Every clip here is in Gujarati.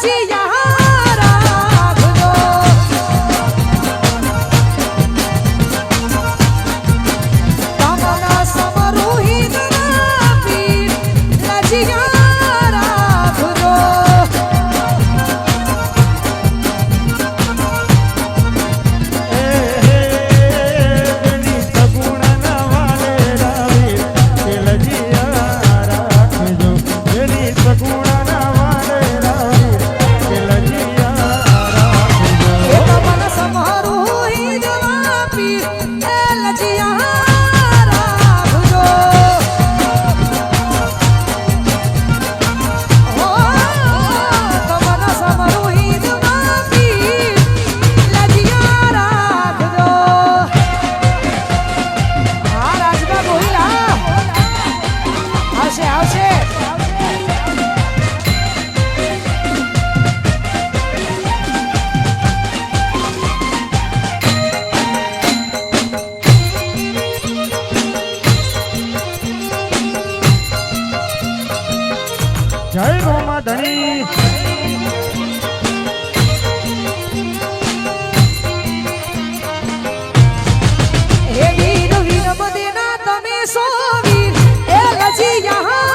જય રોમા ધણી હે વીર વીર બદેના તમે સો વીર એ લજી યહાં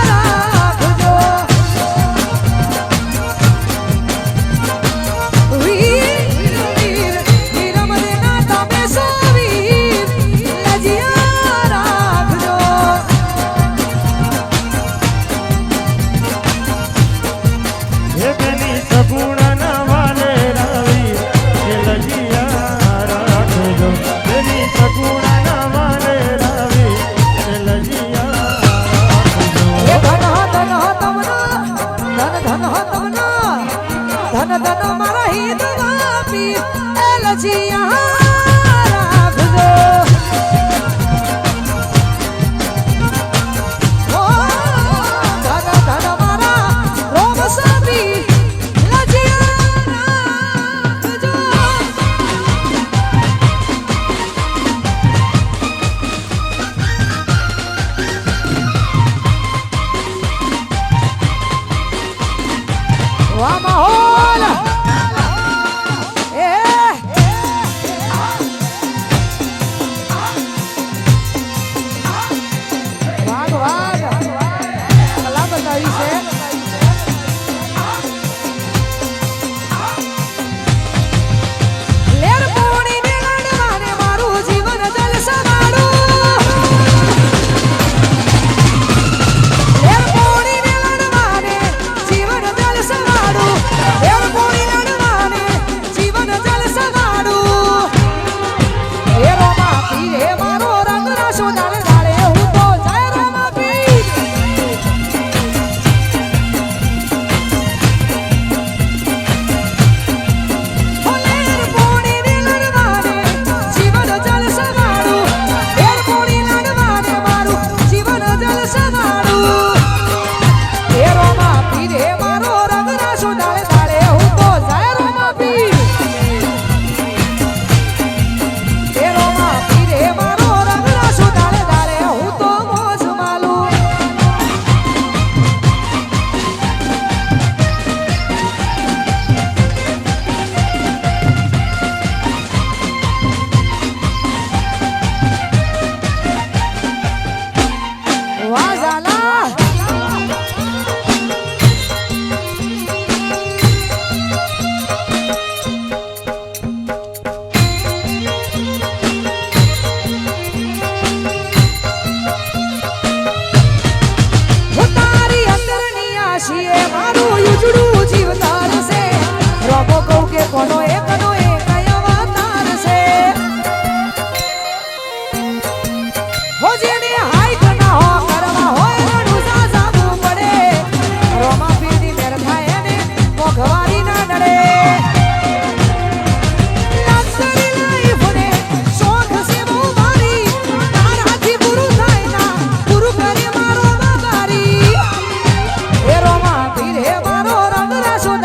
રાખજો વીર વીર વીર બદેના તમે સો વીર લજી રાખજો હે બેની સગુણ ના વાલે રાવી હે લજિયા રાખજો બેની સગુણ ના વાલે રાવી હે લજિયા એ ધન તમના ધન તમના ધન મારા હિત વાપી એ લજી યહાં રાખજો ઓ ધન મારા રોમ સાપી લજી રાખજો વાહ માહોલ એ વાગ વાગ કલા બતાવી છે લેર પોણી ને લડવાને મારું જીવન જલસવાળું લેર પોણી ને લડવાને જીવન જલસવાળું લેર પોણી લડવાને જીવન જલસવાળું હે રોમા પીર હે મારો રંગ રાશો દાડે દાડે હું તો જય રોમા પીર લેર પોણી ને લડવાને જીવન જલસવાળું લેર પોણી લડવાને મારું જીવન જલસવાળું હે રોમા પીર હે મારો રંગ રાશો દાડે દાડે હું તો જય રોમા પીર હે રોમા પીર હે મારો રંગ રાશો દાડે દાડે હું તો મોજ માલું વાહ ઝાલા તારી અંદરની આશીએ મારું યુજડું જીવ તારશે રોમો કહું કે કોનો એકનો એક અવતાર છે હો જેને હાઈક ના હો કરવા હોય રણું જાવું પડે રોમા પીરની મેર થાય એને મોઘવારી ના નડે લક્ઝરી લાઈફ ને શોખ છે બહુ મારી તારાથી પૂરું થાય ના પૂરું કરે મારો બાબારી હે રોમા પીર હે મારો રંગ રાશો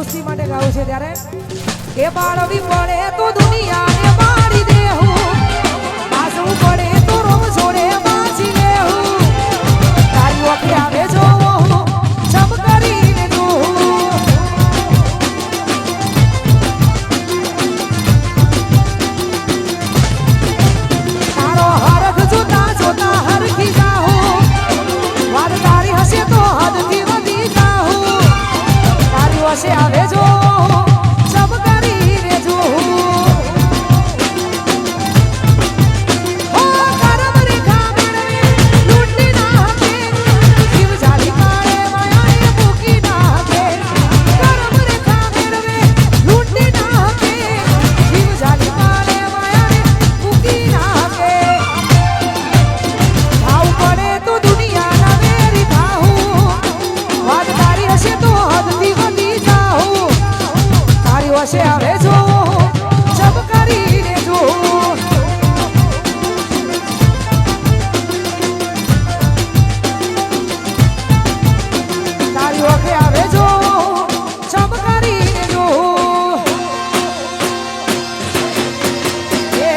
દોસ્તી માટે ગાવું છે ત્યારે કે બાળવી પડે તો દુનિયાને મારી દેવું પાછું પડે તો રોમ છોડે બાજી લેવું તારી ઓખે આવે જો સબ કરીને જોઉં તારો હરખ જોતા જોતા હરખી જાઉં વાત તારી હશે તો હદથી વધી જાઉં તારી વસે આવે જો સબ કરીને જોઉં ઓ કરમ રેખા મેળવે લૂંટી નાખે જીવ જાલી કાળે માયાએ મૂકી નાખે કરમ રેખા મેળવે લૂંટી નાખે જીવ જાલી કાળે માયાએ મૂકી નાખે ભાવ પડે તો દુનિયાના વેરી થાઉં વાત તારી હશે તો હદથી વધી જાઉં તારી વસે આવે જો સબ કરીને જોઉં તારી વખે આવે જો સબ કરીને જોઉં એ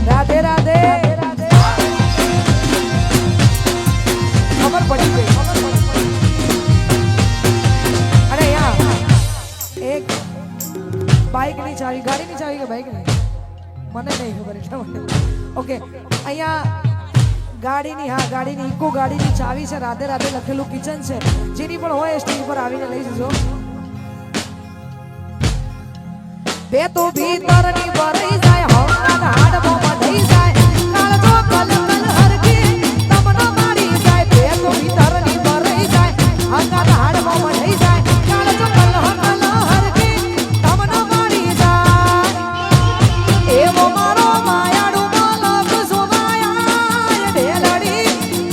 રાધે રાધે ખબર પડી ગઈ અને અહીંયા એક બાઇકની ચાવી ગાડીની ચાવી કે બાઇકની મને નહીં ખબર એટલા માટે ઓકે અહીંયા ગાડીની હા ગાડીની ઇકો ગાડીની ચાવી છે રાધે રાધે લખેલું કિચન છે જેની પણ હોય સ્ટેજ પર આવીને લઈ જજો બે તો ભીતરની ભરાઈ જાય હમણાં હાડમાં થઈ જાય કાળજો કલ કલ હરખી તમને મારી જાય બે તો ભીતરની ભરાઈ જાય હમણાં હાડમાં થઈ જાય કાળજો કલ કલ હરખી તમને મારી જાય એવો મારો માયાળુ માલક સોનાયા ઢેલડી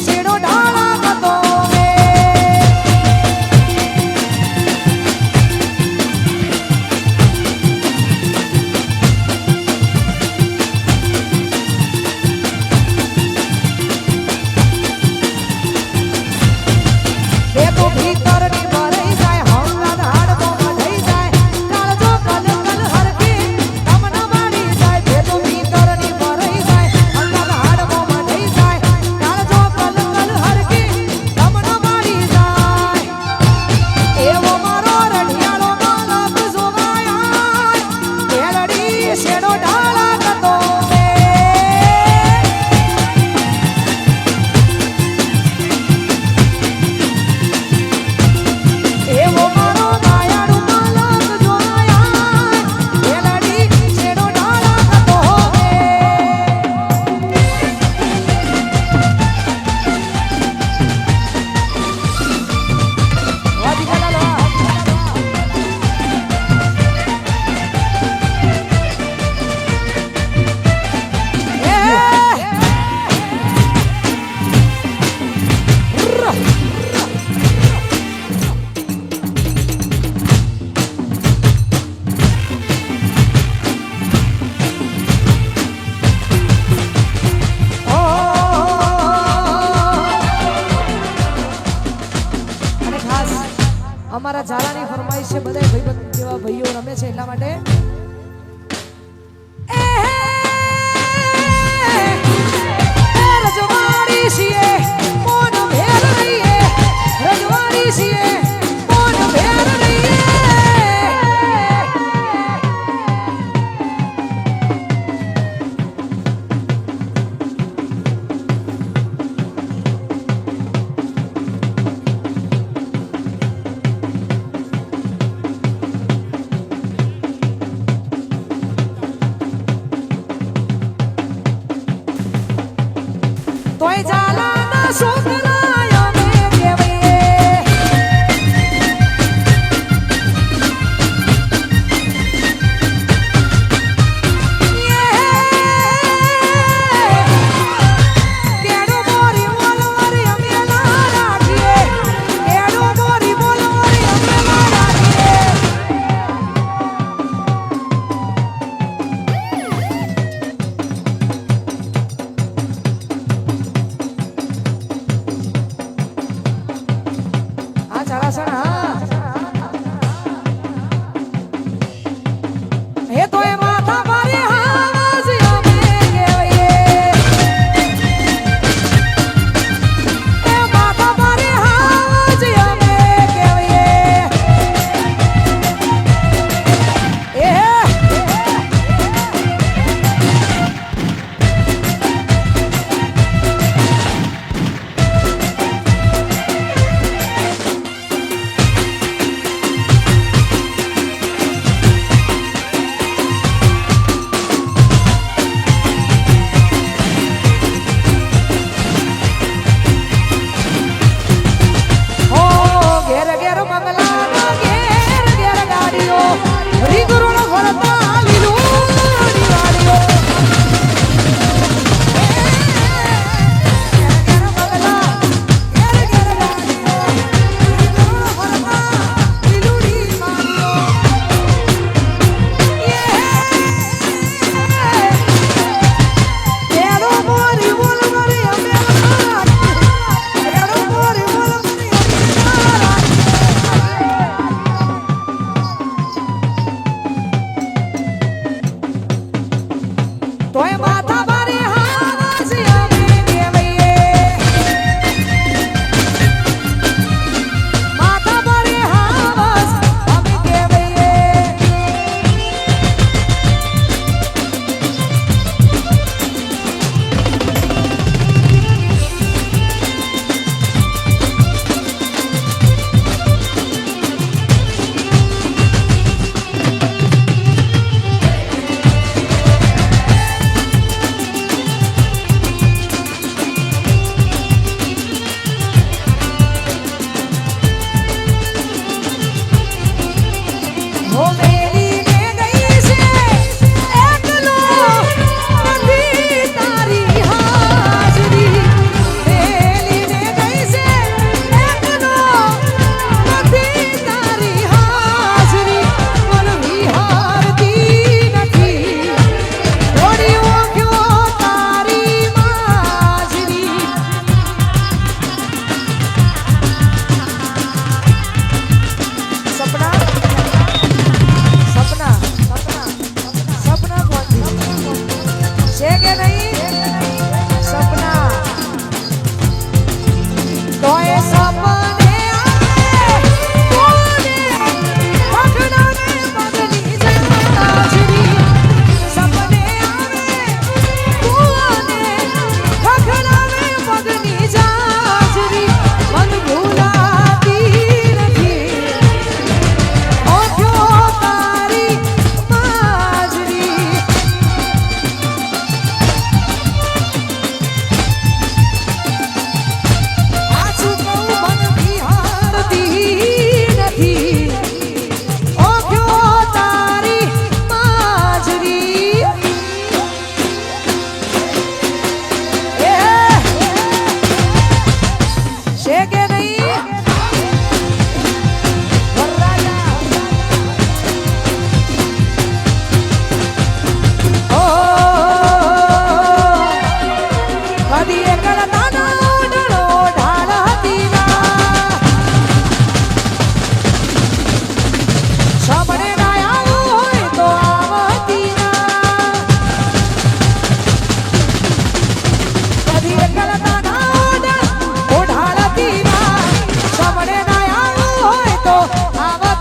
શેડો ઢાળા કતો મે બે તો ભીતરની ભરાઈ જાય હમણાં હાડમાં થઈ જાય કાળજો કલ કલ હરખી તમને મારી જાય બે તો ભીતરની ભરાઈ જાય હમણાં હાડમાં થઈ જાય કાળજો કલ કલ હરખી તમને મારી જાય એવો મારો રઢિયાળો માલક સોનાયા ઢેલડી શેડો ઢાળા કતો મે એવો મારો માયાળુ માલક જોનાયા ઢેલડી શેડો ઢાળા કતો મે વાજી કલા લો અને ખાસ અમારા ઝાલાની ફરમાઈશ છે બધા ભાઈબંધ જેવા ભાઈઓ રમે છે એટલા માટે રજવાડી છીએ મોન ભેર રહીએ રજવાડી છીએ મોન ભેર રહીએ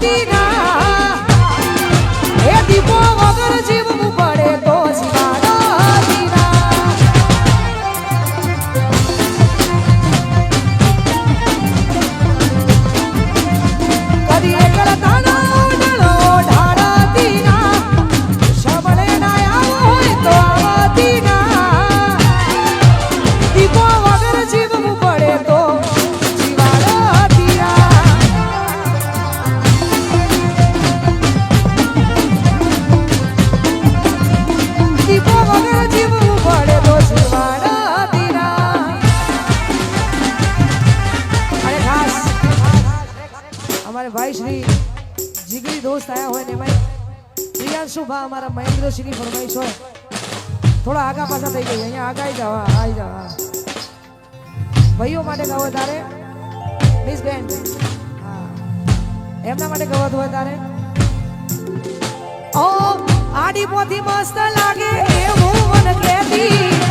હતી ના એ દીપો વગર જીવવું પડે તો જીવાડો હતી ના કદી એકલતા ના ઉડળો ઢાળતી ના શમણે ના આવો હોય તો આવતી ના દીપો વગર જીવવું પડે તો જીવાડો હતી ના દીપો વગર જીવવું પડે તો જીવાડો હતી ના અને ખાસ हमारे भाई श्री जिगरी दोस्त आया हुए ने भाई प्रियांशु भा हमारा महेंद्र श्री फरमाइश हो थोड़ा आगा पासा થઈ ગઈ અહીંયા આगा આવી જાવ આવી જાવ ભાઈઓ માટે ગાવો તારે મિસ બેન હા એમના માટે ગાવો તો તારે ઓ આડી પોથી મસ્ત લાગે એવું મન કહેતી